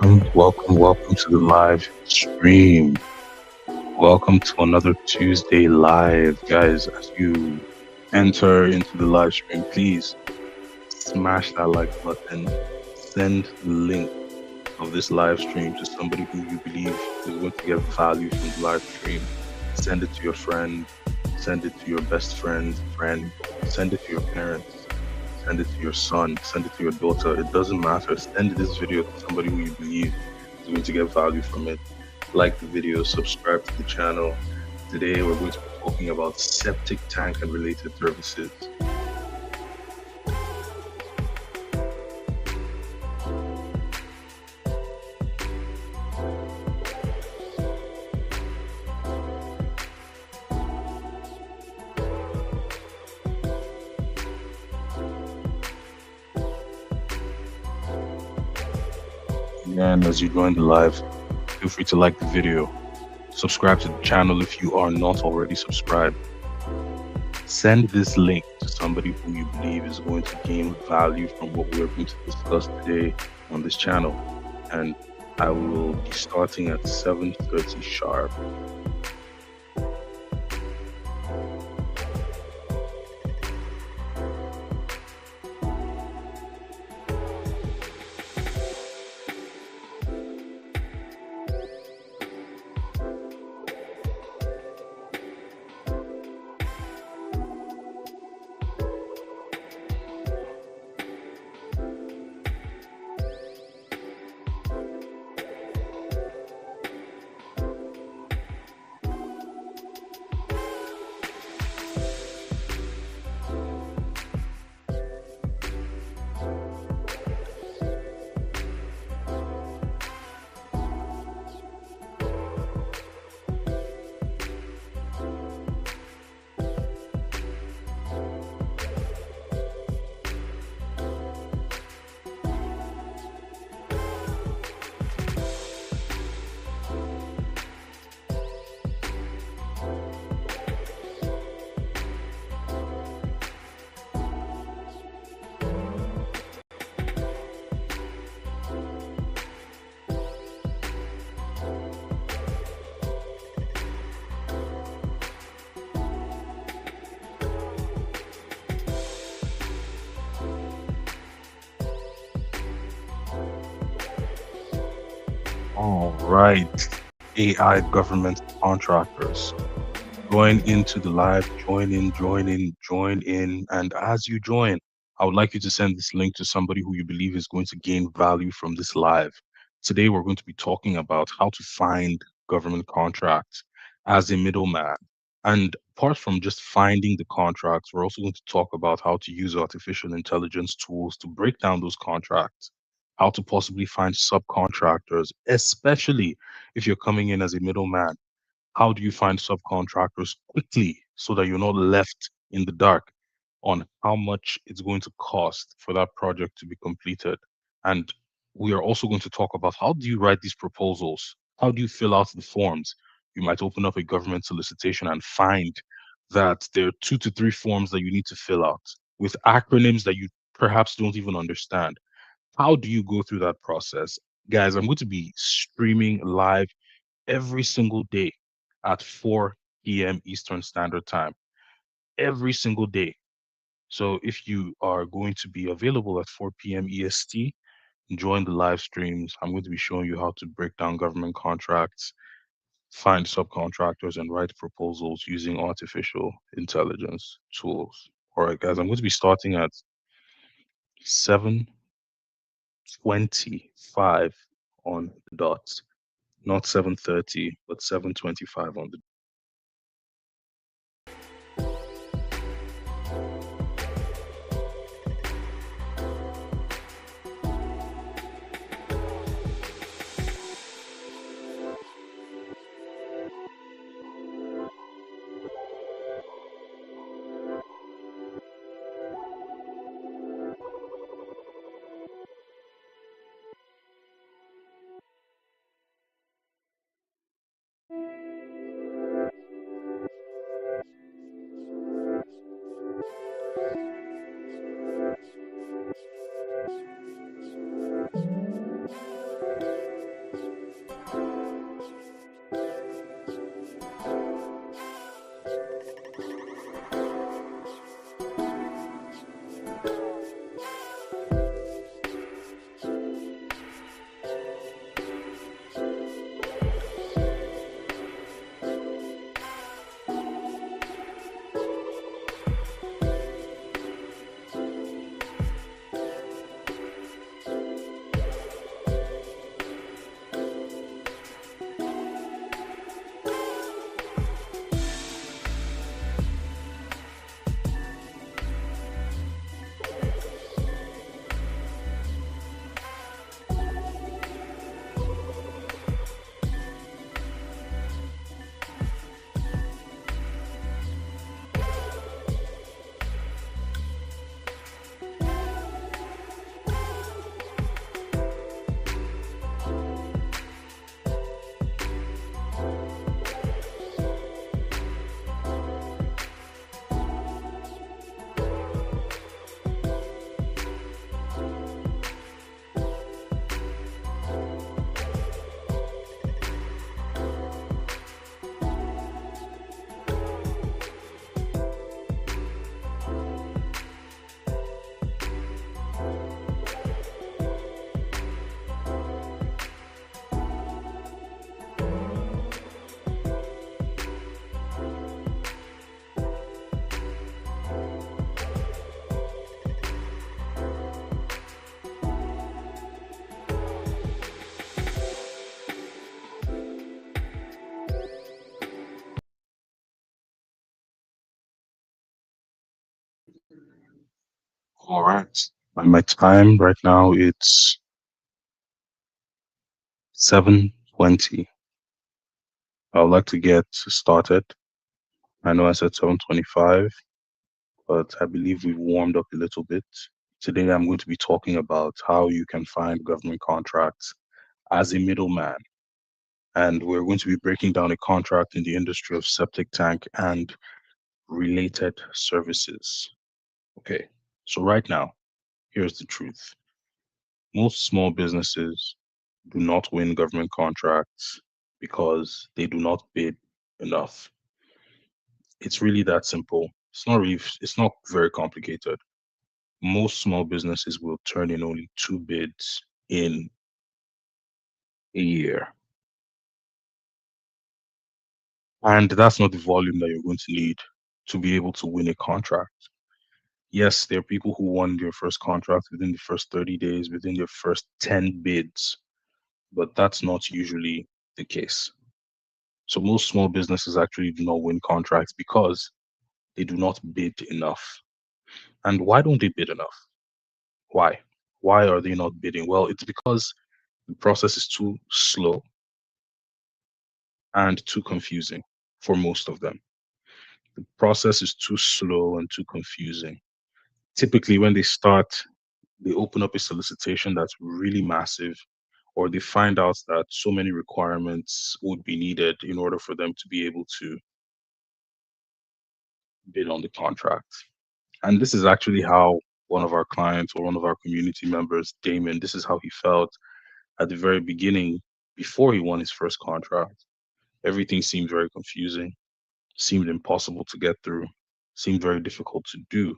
welcome to the live stream. Welcome to another Tuesday live, guys. As you enter into the live stream, please smash that like button. Send the link of this live stream to somebody who you believe is going to get value from the live stream. Send it to your friend, send it to your best friend, send it to your parents, send it to your son, send it to your daughter. It doesn't matter. Send this video to somebody who you believe is going to get value from it. Like the video, subscribe to the channel. Today we're going to be talking about septic tank and related services. And as you join the live, feel free to like the video. Subscribe to the channel if you are not already subscribed. Send this link to somebody who you believe is going to gain value from what we're going to discuss today on this channel. And I will be starting at 7:30 sharp. All right, AI government contractors. Join into the live, join in. And as you join, I would like you to send this link to somebody who you believe is going to gain value from this live. Today, we're going to be talking about how to find government contracts as a middleman. And apart from just finding the contracts, we're also going to talk about how to use artificial intelligence tools to break down those contracts, how to possibly find subcontractors, especially if you're coming in as a middleman. How do you find subcontractors quickly so that you're not left in the dark on how much it's going to cost for that project to be completed? And we are also going to talk about how do you write these proposals? How do you fill out the forms? You might open up a government solicitation and find that there are 2 to 3 forms that you need to fill out with acronyms that you perhaps don't even understand. How do you go through that process? Guys, I'm going to be streaming live every single day at 4 p.m. Eastern Standard Time, every single day. So if you are going to be available at 4 p.m. EST, join the live streams. I'm going to be showing you how to break down government contracts, find subcontractors, and write proposals using artificial intelligence tools. All right, guys, I'm going to be starting at 7:25 on the dot. Not 7:30, but 7:25 on the All right. And my time right now it's 7:20. I would like to get started. I know I said 7:25, but I believe we've warmed up a little bit. Today I'm going to be talking about how you can find government contracts as a middleman. And we're going to be breaking down a contract in the industry of septic tank and related services. Okay. So right now, here's the truth. Most small businesses do not win government contracts because they do not bid enough. It's really that simple. It's not very complicated. Most small businesses will turn in only two bids in a year. And that's not the volume that you're going to need to be able to win a contract. Yes, there are people who won their first contract within the first 30 days, within their first 10 bids, but that's not usually the case. So most small businesses actually do not win contracts because they do not bid enough. And why don't they bid enough? Why? Why are they not bidding? Well, it's because the process is too slow and too confusing for most of them. The process is too slow and too confusing. Typically, when they start, they open up a solicitation that's really massive, or they find out that so many requirements would be needed in order for them to be able to bid on the contract. And this is actually how one of our clients or one of our community members, Damon, this is how he felt at the very beginning before he won his first contract. Everything seemed very confusing, seemed impossible to get through, seemed very difficult to do,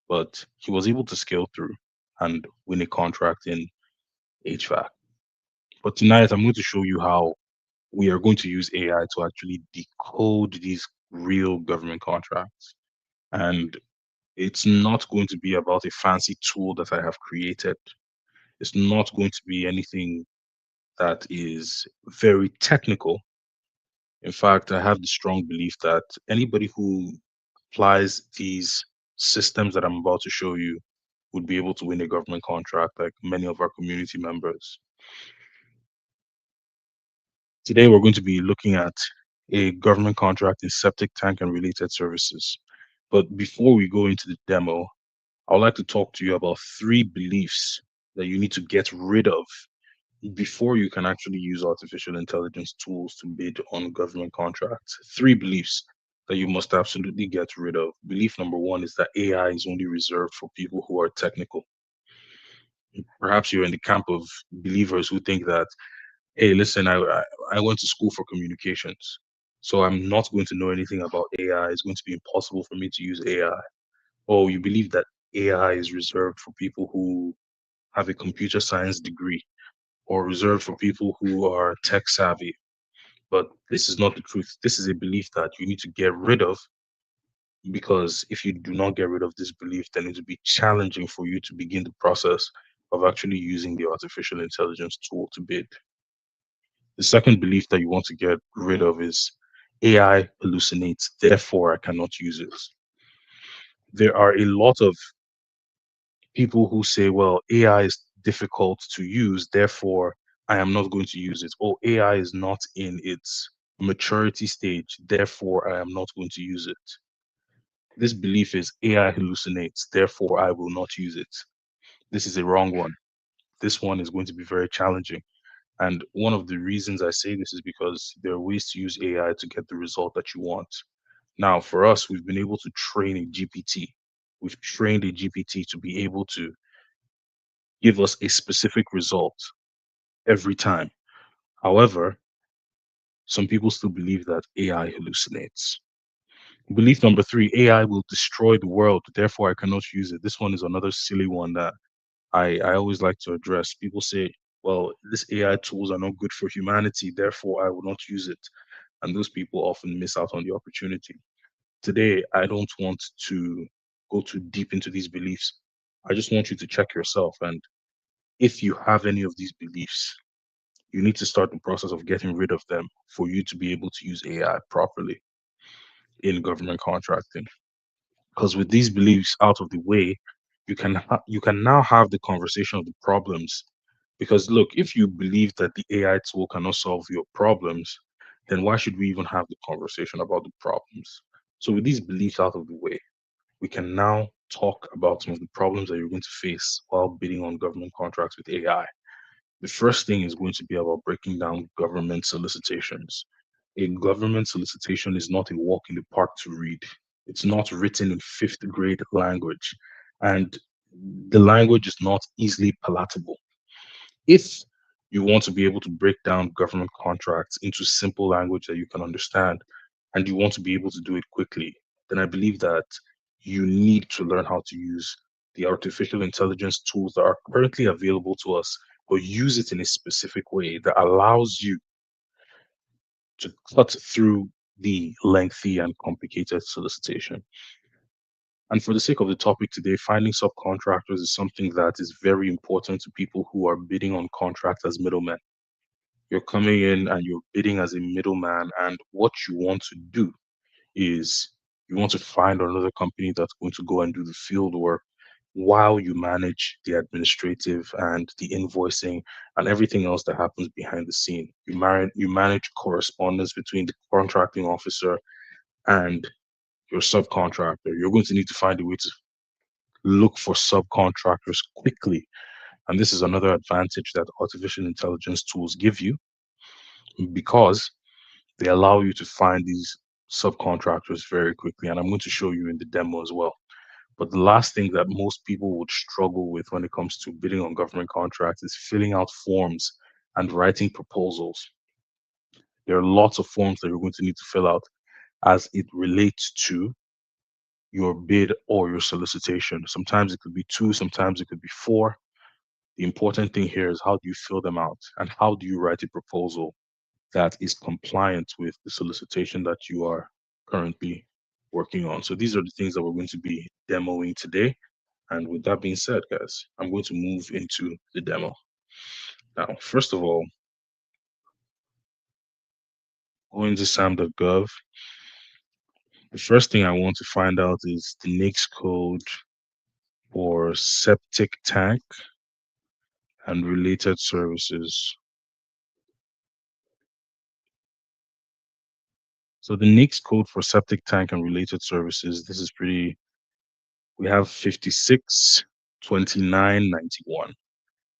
but he was able to scale through and win a contract in HVAC. But tonight, I'm going to show you how we are going to use AI to actually decode these real government contracts. And it's not going to be about a fancy tool that I have created. It's not going to be anything that is very technical. In fact, I have the strong belief that anybody who applies these systems that I'm about to show you would be able to win a government contract like many of our community members. Today, we're going to be looking at a government contract in septic tank and related services. But before we go into the demo, I would like to talk to you about three beliefs that you need to get rid of before you can actually use artificial intelligence tools to bid on government contracts. Three beliefs that you must absolutely get rid of. Belief number one is that AI is only reserved for people who are technical. Perhaps you're in the camp of believers who think that, hey, listen, I went to school for communications, so I'm not going to know anything about AI. It's going to be impossible for me to use AI. Or you believe that AI is reserved for people who have a computer science degree or reserved for people who are tech savvy. But this is not the truth. This is a belief that you need to get rid of because if you do not get rid of this belief, then it will be challenging for you to begin the process of actually using the artificial intelligence tool to bid. The second belief that you want to get rid of is AI hallucinates, therefore I cannot use it. There are a lot of people who say, well, AI is difficult to use, therefore I am not going to use it. Or AI is not in its maturity stage, therefore I am not going to use it. This belief is AI hallucinates, therefore I will not use it. This is a wrong one. This one is going to be very challenging. And one of the reasons I say this is because there are ways to use AI to get the result that you want. Now, for us, we've been able to train a GPT. We've trained a GPT to be able to give us a specific result every time. However, some people still believe that AI hallucinates. Belief number three, AI will destroy the world, therefore I cannot use it. This one is another silly one that I always like to address. People say, well, this AI tools are not good for humanity, therefore I will not use it. And those people often miss out on the opportunity. Today, I don't want to go too deep into these beliefs. I just want you to check yourself. And if you have any of these beliefs, you need to start the process of getting rid of them for you to be able to use AI properly in government contracting. Because with these beliefs out of the way, You can now have the conversation of the problems. Because look, if you believe that the AI tool cannot solve your problems, then why should we even have the conversation about the problems? So with these beliefs out of the way, we can now talk about some of the problems that you're going to face while bidding on government contracts with AI. The first thing is going to be about breaking down government solicitations. A government solicitation is not a walk in the park to read. It's not written in fifth grade language, and the language is not easily palatable. If you want to be able to break down government contracts into simple language that you can understand, and you want to be able to do it quickly, then I believe that you need to learn how to use the artificial intelligence tools that are currently available to us, but use it in a specific way that allows you to cut through the lengthy and complicated solicitation. And for the sake of the topic today, finding subcontractors is something that is very important to people who are bidding on contracts as middlemen. You're coming in and you're bidding as a middleman, and what you want to do is you want to find another company that's going to go and do the field work while you manage the administrative and the invoicing and everything else that happens behind the scene. You manage correspondence between the contracting officer and your subcontractor. You're going to need to find a way to look for subcontractors quickly. And this is another advantage that artificial intelligence tools give you because they allow you to find these subcontractors very quickly. And I'm going to show you in the demo as well. But the last thing that most people would struggle with when it comes to bidding on government contracts is filling out forms and writing proposals. There are lots of forms that you're going to need to fill out as it relates to your bid or your solicitation. Sometimes it could be two, sometimes it could be four. The important thing here is how do you fill them out and how do you write a proposal that is compliant with the solicitation that you are currently working on. So these are the things that we're going to be demoing today. And with that being said, guys, I'm going to move into the demo. Now, first of all, going to sam.gov, the first thing I want to find out is the NAICS code for septic tank and related services. So the NAICS code for septic tank and related services, this is pretty, we have 562991.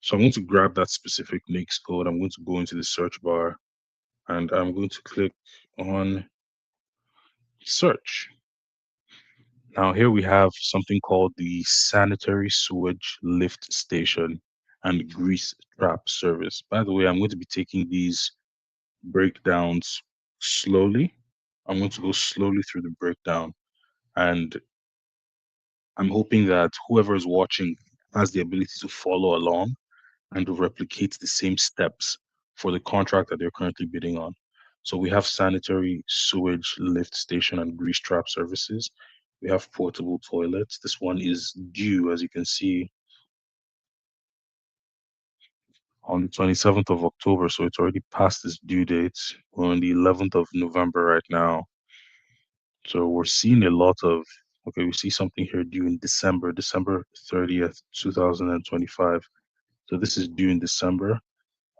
So I'm going to grab that specific NAICS code. I'm going to go into the search bar and I'm going to click on search. Now here we have something called the sanitary sewage lift station and grease trap service. By the way, I'm going to be taking these breakdowns slowly. I'm going to go slowly through the breakdown, and I'm hoping that whoever is watching has the ability to follow along and to replicate the same steps for the contract that they're currently bidding on. So we have sanitary sewage lift station and grease trap services. We have portable toilets. This one is due, as you can see, on the 27th of October. So it's already past its due date. We're on the 11th of November right now. So we're seeing a lot of, okay, we see something here due in December, December 30th, 2025. So this is due in December.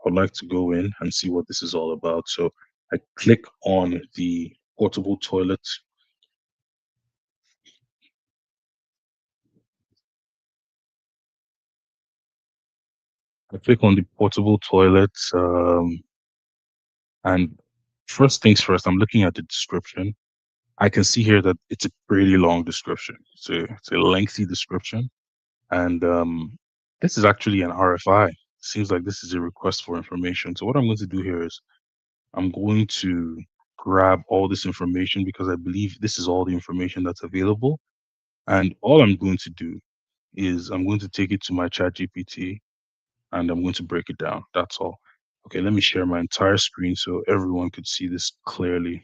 I'd like to go in and see what this is all about. So I click on the portable toilet. I click on the portable toilet. And first things first, I'm looking at the description. I can see here that it's a pretty long description. It's a lengthy description. And this is actually an RFI. Seems like this is a request for information. So what I'm going to do here is I'm going to grab all this information because I believe this is all the information that's available. And all I'm going to do is I'm going to take it to my chat GPT and I'm going to break it down. That's all. Okay, let me share my entire screen so everyone could see this clearly.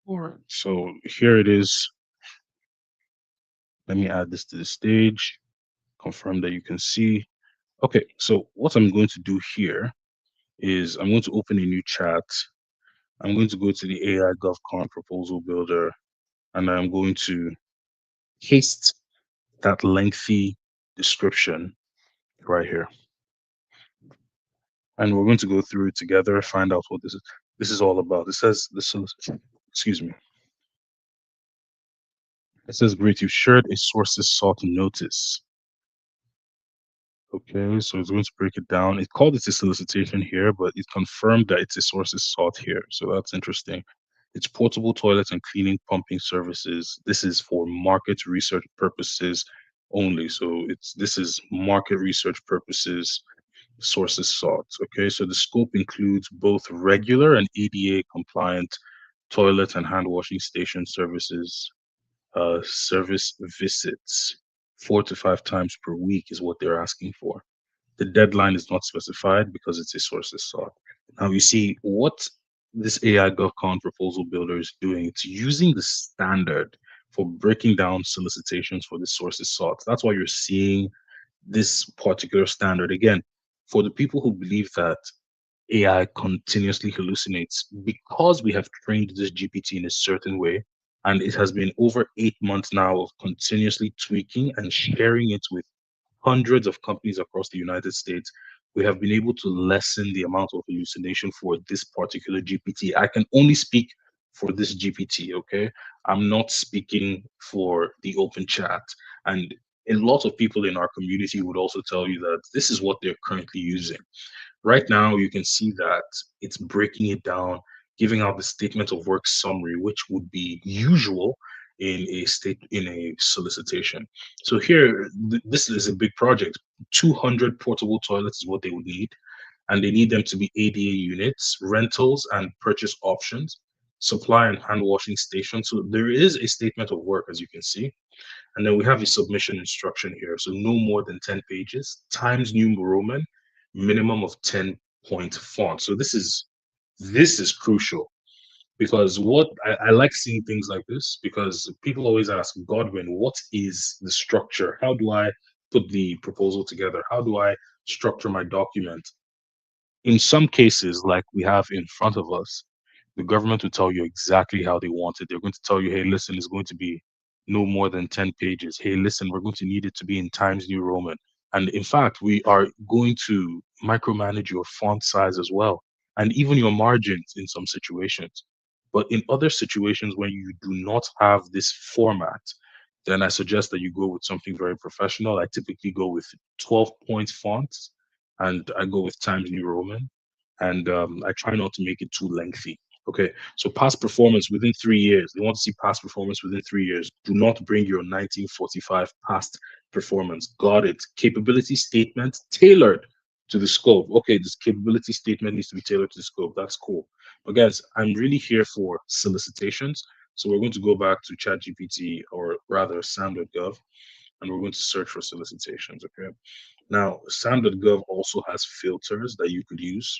All right, so here it is. Let me add this to the stage, confirm that you can see. Okay, so what I'm going to do here is I'm going to open a new chat. I'm going to go to the AI GovCon proposal builder, and I'm going to paste that lengthy description right here. And we're going to go through it together, find out what this is all about. It says this is, excuse me. It says, great, you shared a sources sought notice. Okay, so it's going to break it down. It called it a solicitation here, but it confirmed that it's a sources sought here. So that's interesting. It's portable toilets and cleaning pumping services. This is for market research purposes only. So this is market research purposes, sources sought. Okay, so the scope includes both regular and ADA compliant toilet and hand washing station services. Service visits 4 to 5 times per week is what they're asking for. The deadline is not specified because it's a sources sought. Now you see what this AI GovCon proposal builder is doing. It's using the standard for breaking down solicitations for the sources sought. That's why you're seeing this particular standard. Again, for the people who believe that AI continuously hallucinates because we have trained this GPT in a certain way. And it has been over 8 months now of continuously tweaking and sharing it with hundreds of companies across the United States. We have been able to lessen the amount of hallucination for this particular GPT. I can only speak for this GPT, okay? I'm not speaking for the open chat. And a lot of people in our community would also tell you that this is what they're currently using. Right now, you can see that it's breaking it down, giving out the statement of work summary, which would be usual in a solicitation. So here, this is a big project. 200 portable toilets is what they would need, and they need them to be ADA units, rentals, and purchase options, supply and hand washing stations. So there is a statement of work, as you can see. And then we have a submission instruction here. So no more than 10 pages, Times New Roman, minimum of 10-point font. So this is crucial because what I like seeing things like this because people always ask Godwin, what is the structure? How do I put the proposal together? How do I structure my document? In some cases, like we have in front of us, the government will tell you exactly how they want it. They're going to tell you, hey, listen, it's going to be no more than 10 pages. Hey, listen, we're going to need it to be in Times New Roman. And in fact, we are going to micromanage your font size as well, and even your margins in some situations. But in other situations, when you do not have this format, then I suggest that you go with something very professional. I typically go with 12 point fonts and I go with Times New Roman. And I try not to make it too lengthy. Okay, so past performance within 3 years. They want to see past performance within 3 years. Do not bring your 1945 past performance. Got it. Capability statement tailored to the scope. Okay, this capability statement needs to be tailored to the scope. That's cool. But guys, I'm really here for solicitations. So we're going to go back to ChatGPT or rather SAM.gov and we're going to search for solicitations. Okay. Now, SAM.gov also has filters that you could use.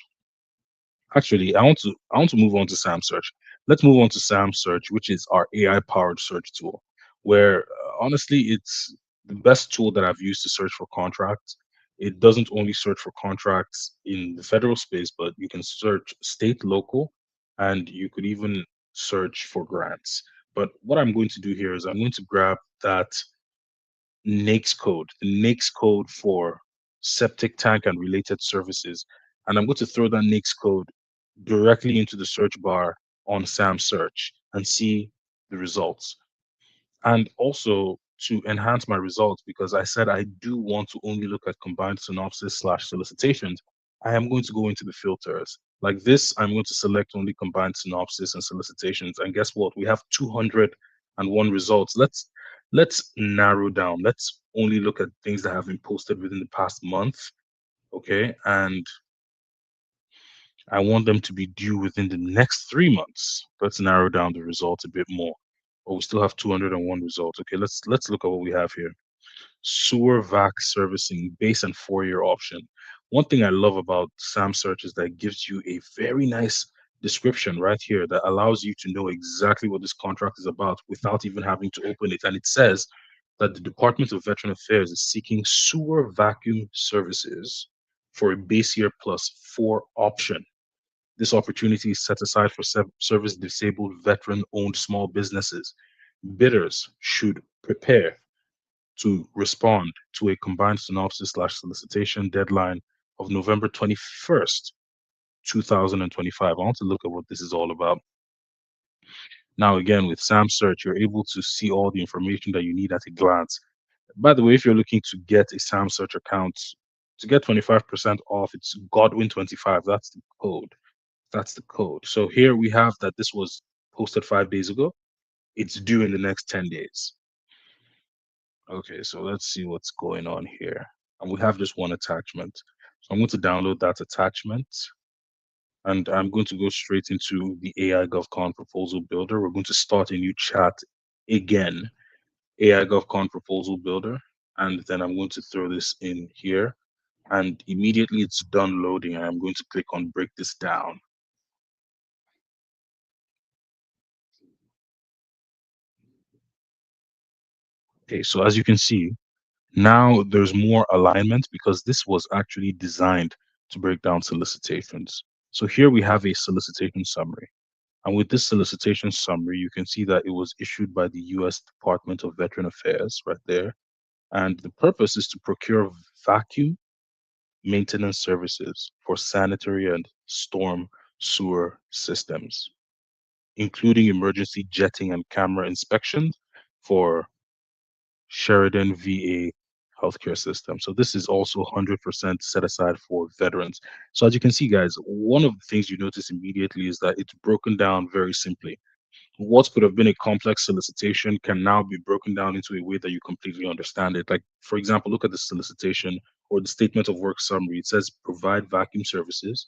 Actually, I want to move on to Sam Search. Let's move on to Sam Search, which is our AI powered search tool, where honestly it's the best tool that I've used to search for contracts. It doesn't only search for contracts in the federal space, but you can search state, local, and you could even search for grants. But what I'm going to do here is I'm going to grab that NAICS code, the NAICS code for septic tank and related services. And I'm going to throw that NAICS code directly into the search bar on SAM search and see the results. And also to enhance my results, because I said I do want to only look at combined synopsis slash solicitations, I am going to go into the filters. Like this, I'm going to select only combined synopsis and solicitations. And guess what? We have 201 results. Let's narrow down. Let's only look at things that have been posted within the past month. Okay. And I want them to be due within the next 3 months. Let's narrow down the results a bit more. Oh, we still have 201 results. Okay, let's look at what we have here. Sewer vac servicing base and 4 year option. One thing I love about SAM search is that it gives you a very nice description right here that allows you to know exactly what this contract is about without even having to open it. And it says that the Department of Veteran Affairs is seeking sewer vacuum services for a base year plus four option. This opportunity is set aside for service disabled veteran owned small businesses. Bidders should prepare to respond to a combined synopsis slash solicitation deadline of November 21st, 2025. I want to look at what this is all about. Now, again, with SAM Search, you're able to see all the information that you need at a glance. By the way, if you're looking to get a Sam Search account, to get 25% off, it's Godwin25. That's the code. That's the code. So here we have that this was posted 5 days ago. It's due in the next 10 days. Okay, so let's see what's going on here. And we have just one attachment. So I'm going to download that attachment and I'm going to go straight into the AI GovCon proposal builder. We're going to start a new chat again, AI GovCon proposal builder. And then I'm going to throw this in here. And immediately it's done loading, I'm going to click on break this down. Okay, so as you can see, now there's more alignment because this was actually designed to break down solicitations. So here we have a solicitation summary. And with this solicitation summary, you can see that it was issued by the US Department of Veteran Affairs right there. And the purpose is to procure vacuum maintenance services for sanitary and storm sewer systems, including emergency jetting and camera inspections for Sheridan VA healthcare system. So this is also 100% set aside for veterans. So as you can see, guys, one of the things you notice immediately is that it's broken down very simply. What could have been a complex solicitation can now be broken down into a way that you completely understand it. Like, for example, look at the solicitation or the statement of work summary. It says provide vacuum services,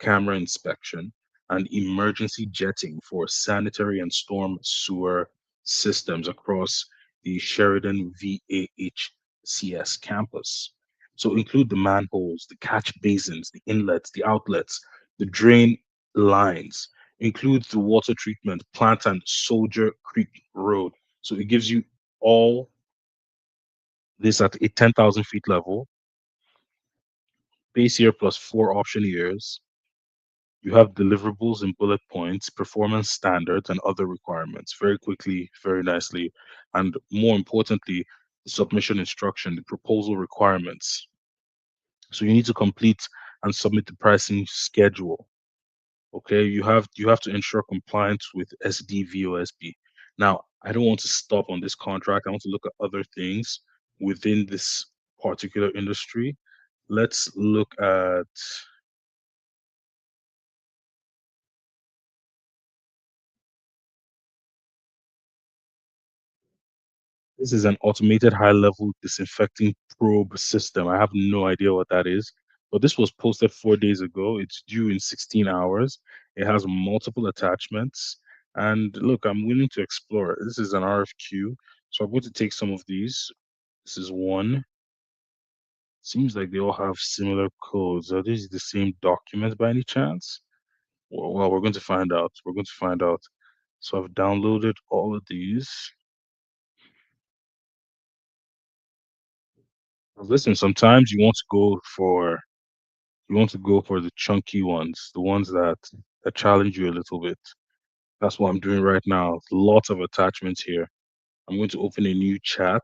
camera inspection, and emergency jetting for sanitary and storm sewer systems across the Sheridan VAHCS campus. So include the manholes, the catch basins, the inlets, the outlets, the drain lines, includes the water treatment plant and Soldier Creek Road. So it gives you all this at a 10,000 feet level, base year plus four option years. You have deliverables in bullet points, performance standards, and other requirements very quickly, very nicely. And more importantly, the submission instruction, the proposal requirements. So you need to complete and submit the pricing schedule. Okay, you have to ensure compliance with SDVOSB. Now, I don't want to stop on this contract. I want to look at other things within this particular industry. Let's look at this is an automated high-level disinfecting probe system. I have no idea what that is, but this was posted 4 days ago. It's due in 16 hours. It has multiple attachments. And look, I'm willing to explore it. This is an RFQ. So I'm going to take some of these. This is one. Seems like they all have similar codes. Are these the same document by any chance? Well, we're going to find out. We're going to find out. So I've downloaded all of these. Listen, sometimes you want to go for the chunky ones, the ones that challenge you a little bit. That's what I'm doing right now. Lots of attachments here. I'm going to open a new chat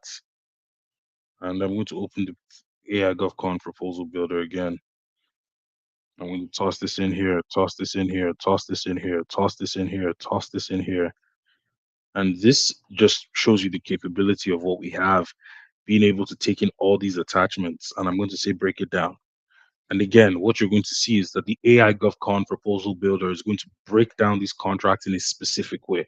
and I'm going to open the AI GovCon proposal builder again. I'm going to toss this in here, toss this in here, toss this in here, toss this in here, toss this in here. And this just shows you the capability of what we have, being able to take in all these attachments. And I'm going to say break it down. And again, what you're going to see is that the AI GovCon proposal builder is going to break down these contracts in a specific way.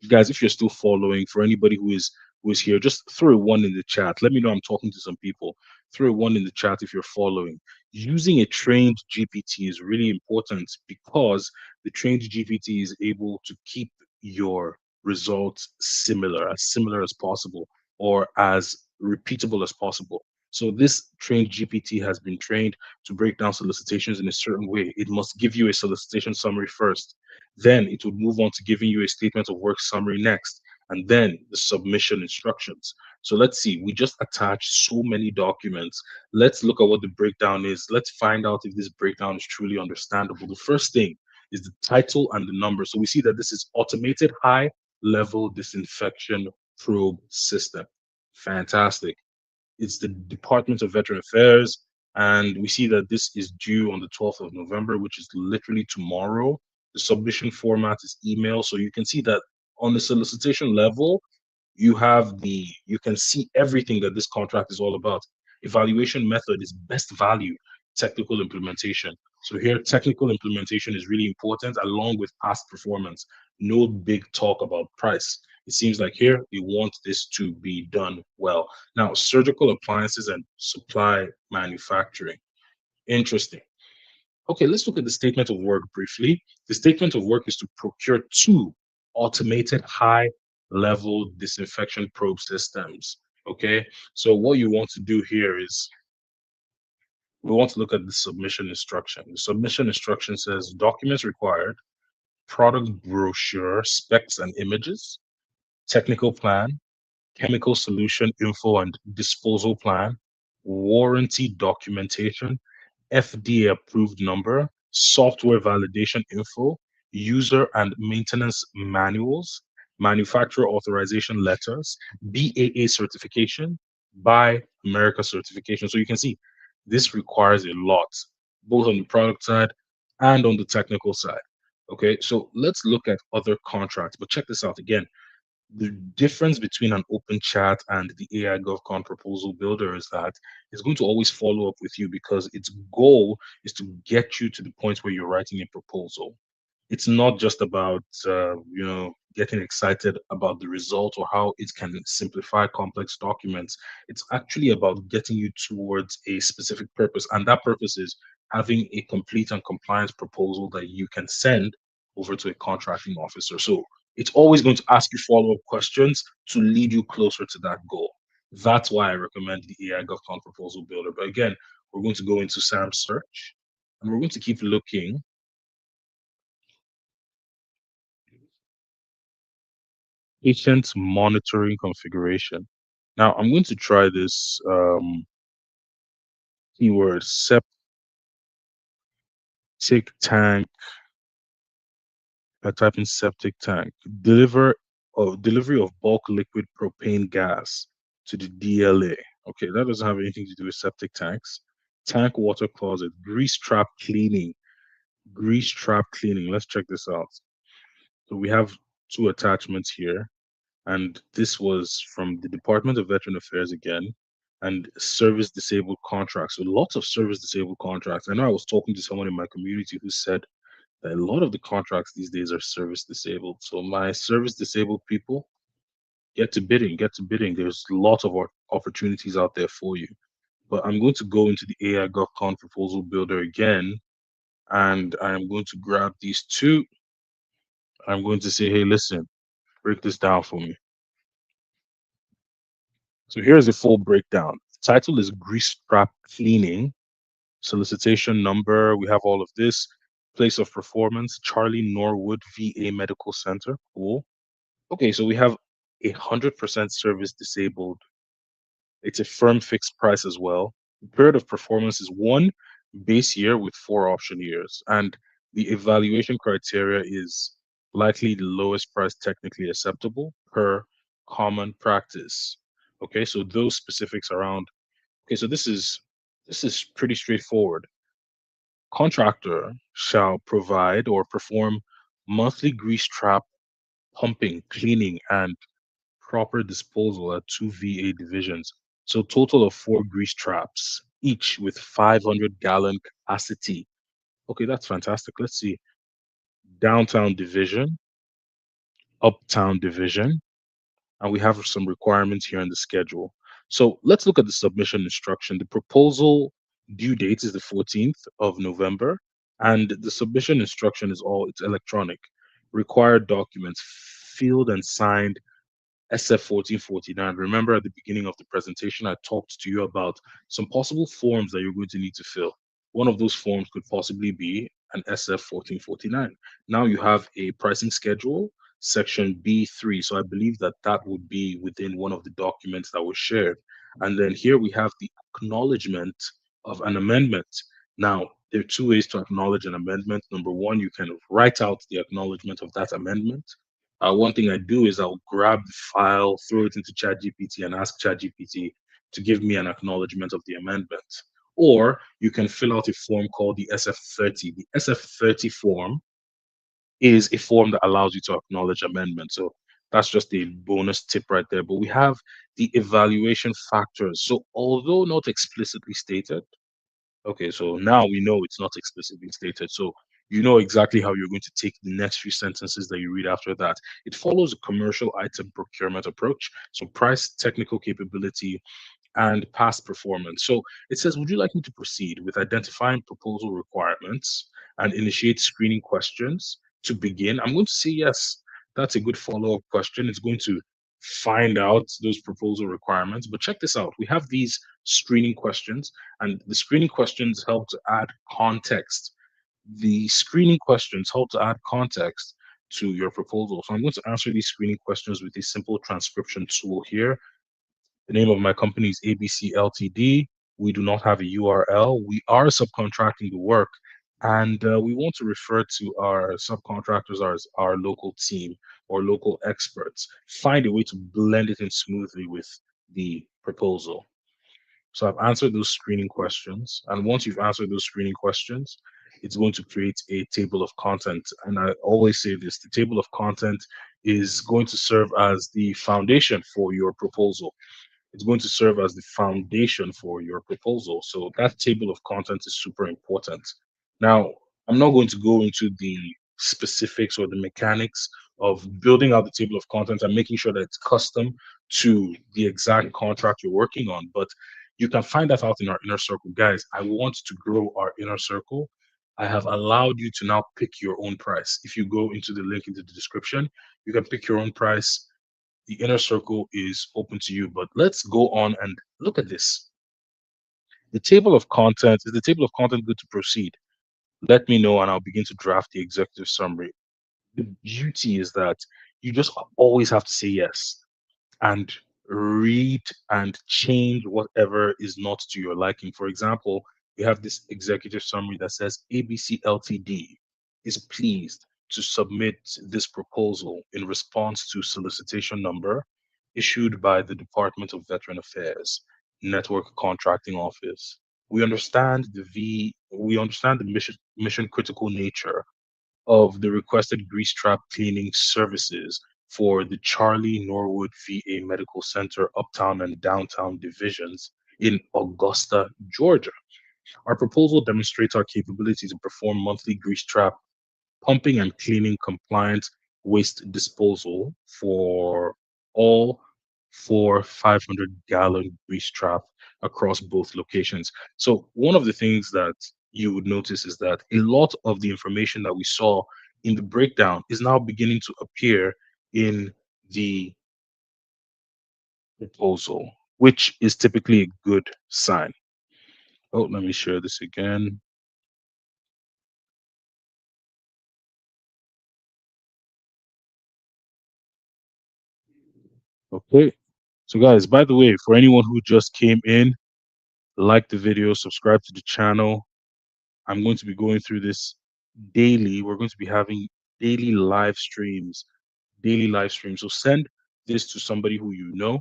Guys, if you're still following, for anybody who is here, just throw a one in the chat. Let me know I'm talking to some people. Throw a one in the chat if you're following. Using a trained GPT is really important because the trained GPT is able to keep your results similar as possible, or as repeatable as possible. So this trained GPT has been trained to break down solicitations in a certain way. It must give you a solicitation summary first. Then it would move on to giving you a statement of work summary next. and then the submission instructions. So let's see, we just attached so many documents. Let's look at what the breakdown is. Let's find out if this breakdown is truly understandable. The first thing is the title and the number. So we see that this is automated high level disinfection probe system. Fantastic. It's the Department of Veteran Affairs, and we see that this is due on the 12th of November, which is literally tomorrow. The submission format is email, so you can see that on the solicitation level, you can see everything that this contract is all about. Evaluation method is best value, technical implementation. So here, technical implementation is really important along with past performance. No big talk about price. It seems like here we want this to be done well. Now, surgical appliances and supply manufacturing. Interesting. Okay, let's look at the statement of work briefly. The statement of work is to procure two automated high level disinfection probe systems. Okay, so what you want to do here is we want to look at the submission instruction. The submission instruction says documents required, product brochure, specs and images, technical plan, chemical solution info and disposal plan, warranty documentation, FDA approved number, software validation info, user and maintenance manuals, manufacturer authorization letters, BAA certification, Buy America certification. So you can see this requires a lot, both on the product side and on the technical side. Okay, so let's look at other contracts, but check this out again. The difference between an open chat and the AI GovCon proposal builder is that it's going to always follow up with you because its goal is to get you to the point where you're writing a proposal. It's not just about getting excited about the result or how it can simplify complex documents. It's actually about getting you towards a specific purpose, and that purpose is having a complete and compliance proposal that you can send over to a contracting officer. So it's always going to ask you follow-up questions to lead you closer to that goal. That's why I recommend the AI GovCon proposal builder. But again, we're going to go into SAM search and we're going to keep looking. Patient monitoring configuration. Now I'm going to try this keyword septic tank. I type in septic tank. Delivery of bulk liquid propane gas to the DLA. Okay, that doesn't have anything to do with septic tanks. Tank water closet, grease trap cleaning. Grease trap cleaning. Let's check this out. So we have two attachments here, and this was from the Department of Veteran Affairs again, and service disabled contracts. So lots of service disabled contracts. I know I was talking to someone in my community who said that a lot of the contracts these days are service disabled. So my service disabled people, get to bidding, get to bidding. There's lots of opportunities out there for you. But I'm going to go into the AI GovCon proposal builder again, and I'm going to grab these two. I'm going to say, hey, listen, break this down for me. So here's the full breakdown. The title is Grease Trap Cleaning, solicitation number. We have all of this. Place of performance, Charlie Norwood VA Medical Center. Cool. Okay, so we have 100% service disabled. It's a firm fixed price as well. The period of performance is one base year with four option years. And the evaluation criteria is likely the lowest price technically acceptable per common practice. Okay, so those specifics around. Okay, so this is pretty straightforward. Contractor shall provide or perform monthly grease trap pumping, cleaning, and proper disposal at two VA divisions. So total of four grease traps, each with 500-gallon capacity. Okay, that's fantastic. Let's see. Downtown division, uptown division, and we have some requirements here in the schedule. So let's look at the submission instruction. The proposal due date is the 14th of November, and the submission instruction is it's electronic. Required documents, filled and signed SF 1449. Remember at the beginning of the presentation, I talked to you about some possible forms that you're going to need to fill. One of those forms could possibly be an SF 1449. Now you have a pricing schedule, section B3. So I believe that that would be within one of the documents that was shared. And then here we have the acknowledgement of an amendment. Now, there are two ways to acknowledge an amendment. Number one, you can write out the acknowledgement of that amendment. One thing I do is I'll grab the file, throw it into ChatGPT, and ask ChatGPT to give me an acknowledgement of the amendment. Or you can fill out a form called the SF30. The SF30 form is a form that allows you to acknowledge amendments. So that's just a bonus tip right there. But we have the evaluation factors. So although not explicitly stated, okay, so now we know it's not explicitly stated. So you know exactly how you're going to take the next few sentences that you read after that. It follows a commercial item procurement approach. So price, technical capability, and past performance. So it says, would you like me to proceed with identifying proposal requirements and initiate screening questions to begin? I'm going to say yes. That's a good follow up question. It's going to find out those proposal requirements. But check this out, we have these screening questions, and the screening questions help to add context. The screening questions help to add context to your proposal. So I'm going to answer these screening questions with a simple transcription tool here. The name of my company is ABC Ltd. We do not have a URL. We are subcontracting the work, and we want to refer to our subcontractors as our local team or local experts. Find a way to blend it in smoothly with the proposal. So I've answered those screening questions. And once you've answered those screening questions, it's going to create a table of content. And I always say this, the table of content is going to serve as the foundation for your proposal. It's going to serve as the foundation for your proposal. So that table of content is super important. Now, I'm not going to go into the specifics or the mechanics of building out the table of content and making sure that it's custom to the exact contract you're working on, but you can find that out in our inner circle. Guys, I want to grow our inner circle. I have allowed you to now pick your own price. If you go into the link into the description, you can pick your own price. The inner circle is open to you. But let's go on and look at this. The table of content, is the table of content good to proceed? Let me know and I'll begin to draft the executive summary. The beauty is that you just always have to say yes and read and change whatever is not to your liking. For example, we have this executive summary that says ABC Ltd is pleased to submit this proposal in response to solicitation number issued by the Department of Veteran Affairs, Network Contracting Office. We understand the mission critical nature of the requested grease trap cleaning services for the Charlie Norwood VA Medical Center Uptown and Downtown divisions in Augusta, Georgia. Our proposal demonstrates our capability to perform monthly grease trap pumping and cleaning compliant waste disposal for all four 500-gallon grease trap across both locations. So one of the things that you would notice is that a lot of the information that we saw in the breakdown is now beginning to appear in the proposal, which is typically a good sign. Oh, let me share this again. Okay. So guys, by the way, for anyone who just came in, like the video, subscribe to the channel. I'm going to be going through this daily. We're going to be having daily live streams, daily live streams. So send this to somebody who you know.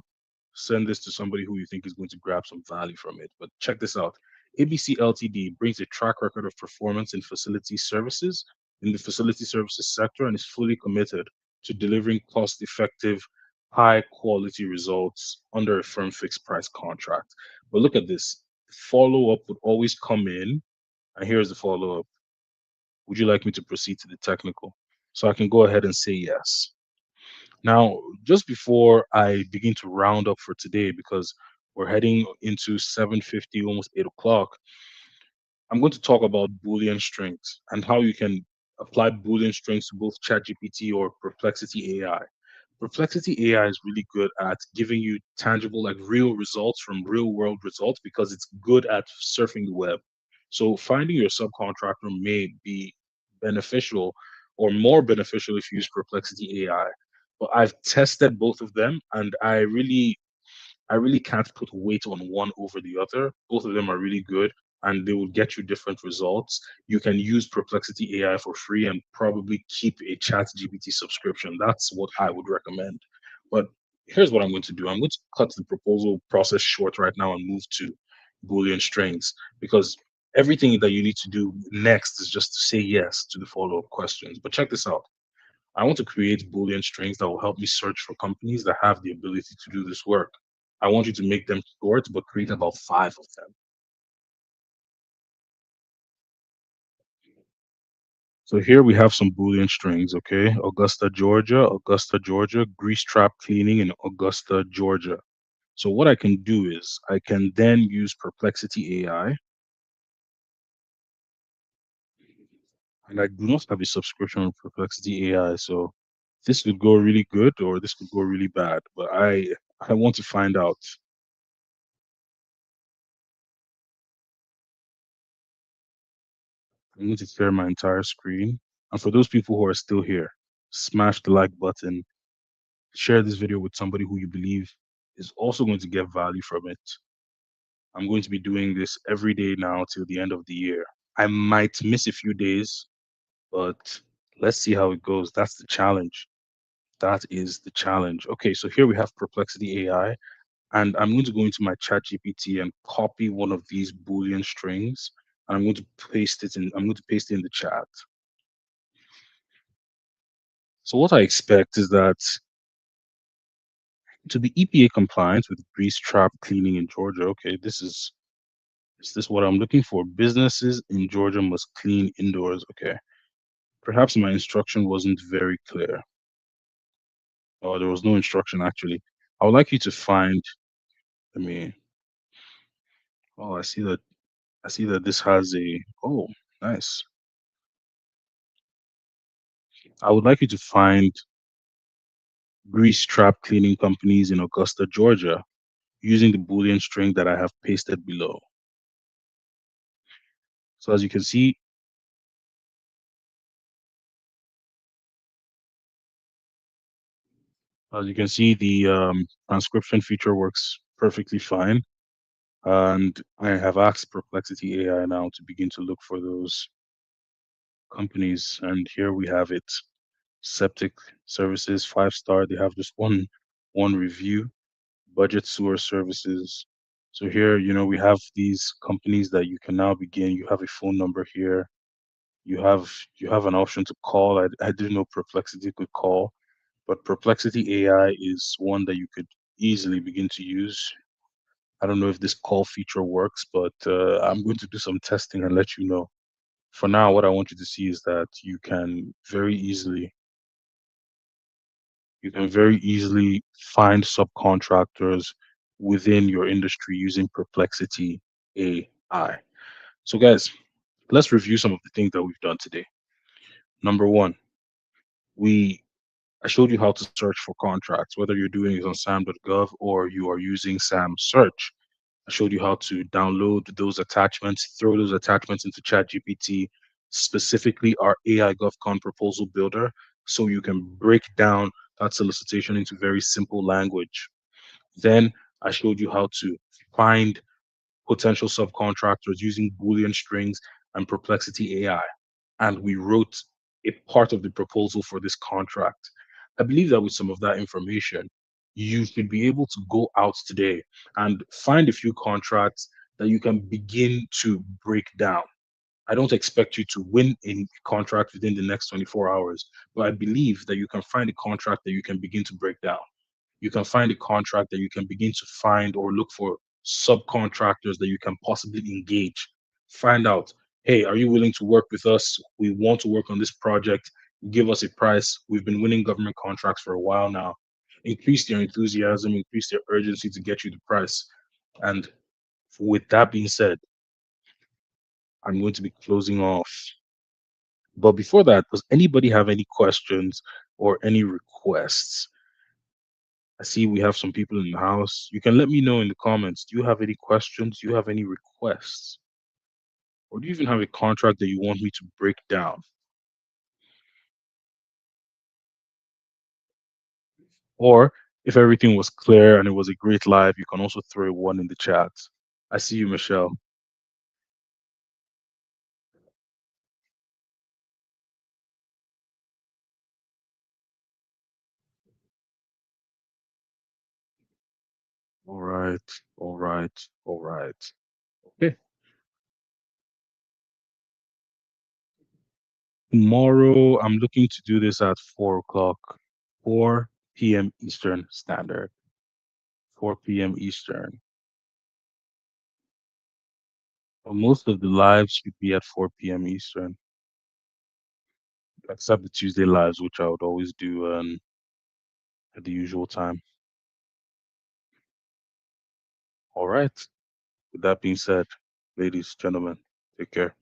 Send this to somebody who you think is going to grab some value from it. But check this out. ABC Ltd brings a track record of performance in facility services in the facility services sector and is fully committed to delivering cost-effective, high-quality results under a firm fixed price contract. But look at this. Follow-up would always come in, and here's the follow-up. Would you like me to proceed to the technical? So I can go ahead and say yes. Now, just before I begin to round up for today, because we're heading into 7:50, almost 8 o'clock, I'm going to talk about Boolean strings and how you can apply Boolean strings to both ChatGPT or Perplexity AI. Perplexity AI is really good at giving you tangible, like real results from real world results because it's good at surfing the web. So finding your subcontractor may be beneficial or more beneficial if you use Perplexity AI. But I've tested both of them, and I really can't put weight on one over the other. Both of them are really good and they will get you different results. You can use Perplexity AI for free and probably keep a Chat GPT subscription. That's what I would recommend. But here's what I'm going to do. I'm going to cut the proposal process short right now and move to Boolean strings because everything that you need to do next is just to say yes to the follow-up questions. But check this out. I want to create Boolean strings that will help me search for companies that have the ability to do this work. I want you to make them short, but create about five of them. So here we have some Boolean strings, okay? Augusta, Georgia, grease trap cleaning in Augusta, Georgia. So what I can do is I can then use Perplexity AI, and I do not have a subscription on Perplexity AI, so this could go really good or this could go really bad. But I want to find out. I'm going to share my entire screen. And for those people who are still here, smash the like button, share this video with somebody who you believe is also going to get value from it. I'm going to be doing this every day now till the end of the year. I might miss a few days, but let's see how it goes. That's the challenge. That is the challenge. Okay, so here we have Perplexity AI, and I'm going to go into my chat GPT and copy one of these Boolean strings. And I'm going to paste it in, I'm going to paste it in the chat. So what I expect is that to be EPA compliant with grease trap cleaning in Georgia, okay, is this what I'm looking for? Businesses in Georgia must clean indoors. Okay. Perhaps my instruction wasn't very clear. Oh, there was no instruction actually. I would like you to find, let me, oh, I see that this has a, oh, nice. I would like you to find grease trap cleaning companies in Augusta, Georgia, using the Boolean string that I have pasted below. So as you can see, the transcription feature works perfectly fine. And I have asked Perplexity AI now to begin to look for those companies. And here we have it. Septic services, 5 star. They have just one review. Budget sewer services. So here, we have these companies that you can now begin. You have a phone number here. You have an option to call. I didn't know Perplexity could call, but Perplexity AI is one that you could easily begin to use. I don't know if this call feature works, but I'm going to do some testing and let you know. For now, what I want you to see is that you can very easily find subcontractors within your industry using Perplexity AI. So, guys, let's review some of the things that we've done today. Number one, we I showed you how to search for contracts, whether you're doing it on SAM.gov or you are using SAM Search. I showed you how to download those attachments, throw those attachments into ChatGPT, specifically our AI GovCon proposal builder, so you can break down that solicitation into very simple language. Then I showed you how to find potential subcontractors using Boolean strings and Perplexity AI. And we wrote a part of the proposal for this contract. I believe that with some of that information, you should be able to go out today and find a few contracts that you can begin to break down. I don't expect you to win a contract within the next 24 hours, but I believe that you can find a contract that you can begin to break down. You can find a contract that you can begin to find or look for subcontractors that you can possibly engage. Find out, hey, are you willing to work with us? We want to work on this project. Give us a price. We've been winning government contracts for a while now. Increase their enthusiasm, increase their urgency to get you the price. And with that being said, I'm going to be closing off. But before that, does anybody have any questions or any requests? I see we have some people in the house. You can let me know in the comments. Do you have any questions? Do you have any requests? Or do you even have a contract that you want me to break down? Or if everything was clear and it was a great live, you can also throw a one in the chat. I see you, Michelle. All right, all right, all right. Okay. Tomorrow, I'm looking to do this at 4 o'clock, 4 p.m. Eastern Standard, 4 p.m. Eastern. Most of the lives should be at 4 p.m. Eastern, except the Tuesday lives, which I would always do at the usual time. All right. With that being said, ladies, gentlemen, take care.